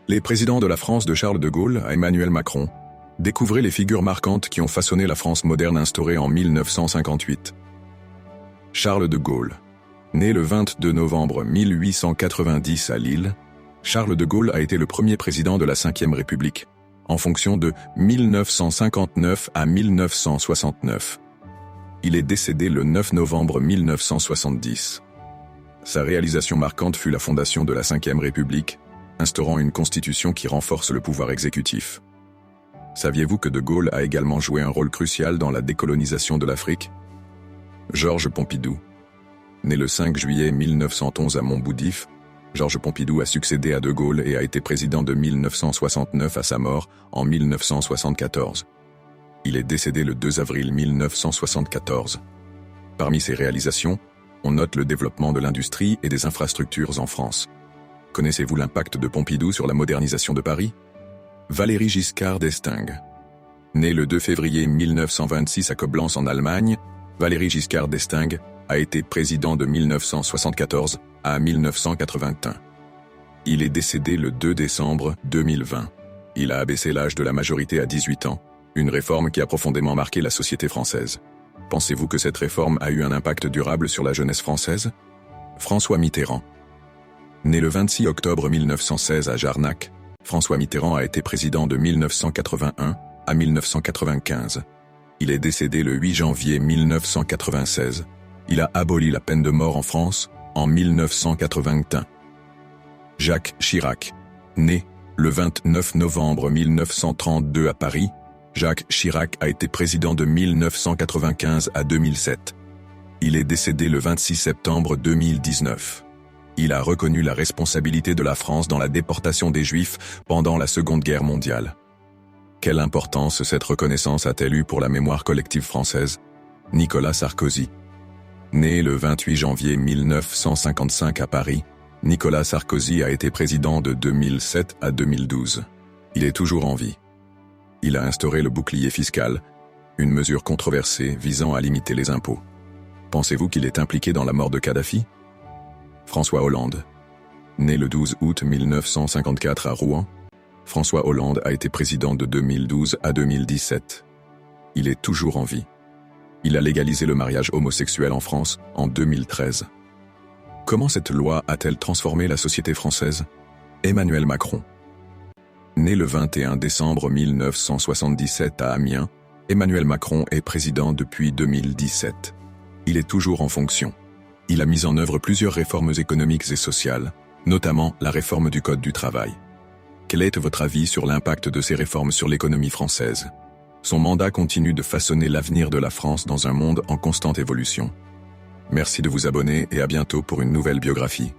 Les présidents de la France de Charles de Gaulle à Emmanuel Macron. Découvrez les figures marquantes qui ont façonné la France moderne instaurée en 1958. Charles de Gaulle. Né le 22 novembre 1890 à Lille, Charles de Gaulle a été le premier président de la Ve République, en fonction de 1959 à 1969. Il est décédé le 9 novembre 1970. Sa réalisation marquante fut la fondation de la Ve République, instaurant une constitution qui renforce le pouvoir exécutif. Saviez-vous que de Gaulle a également joué un rôle crucial dans la décolonisation de l'Afrique? Georges Pompidou. Né le 5 juillet 1911 à Montboudif, Georges Pompidou a succédé à de Gaulle et a été président de 1969 à sa mort en 1974. Il est décédé le 2 avril 1974. Parmi ses réalisations, on note le développement de l'industrie et des infrastructures en France. Connaissez-vous l'impact de Pompidou sur la modernisation de Paris? Valéry Giscard d'Estaing. Né le 2 février 1926 à Coblence en Allemagne, Valéry Giscard d'Estaing a été président de 1974 à 1981. Il est décédé le 2 décembre 2020. Il a abaissé l'âge de la majorité à 18 ans, une réforme qui a profondément marqué la société française. Pensez-vous que cette réforme a eu un impact durable sur la jeunesse française? François Mitterrand. Né le 26 octobre 1916 à Jarnac, François Mitterrand a été président de 1981 à 1995. Il est décédé le 8 janvier 1996. Il a aboli la peine de mort en France en 1981. Jacques Chirac. Né le 29 novembre 1932 à Paris, Jacques Chirac a été président de 1995 à 2007. Il est décédé le 26 septembre 2019. Il a reconnu la responsabilité de la France dans la déportation des Juifs pendant la Seconde Guerre mondiale. Quelle importance cette reconnaissance a-t-elle eue pour la mémoire collective française? Nicolas Sarkozy. Né le 28 janvier 1955 à Paris, Nicolas Sarkozy a été président de 2007 à 2012. Il est toujours en vie. Il a instauré le bouclier fiscal, une mesure controversée visant à limiter les impôts. Pensez-vous qu'il est impliqué dans la mort de Kadhafi? François Hollande. Né le 12 août 1954 à Rouen, François Hollande a été président de 2012 à 2017. Il est toujours en vie. Il a légalisé le mariage homosexuel en France en 2013. Comment cette loi a-t-elle transformé la société française? Emmanuel Macron. Né le 21 décembre 1977 à Amiens, Emmanuel Macron est président depuis 2017. Il est toujours en fonction. Il a mis en œuvre plusieurs réformes économiques et sociales, notamment la réforme du Code du travail. Quel est votre avis sur l'impact de ces réformes sur l'économie française? Son mandat continue de façonner l'avenir de la France dans un monde en constante évolution. Merci de vous abonner et à bientôt pour une nouvelle biographie.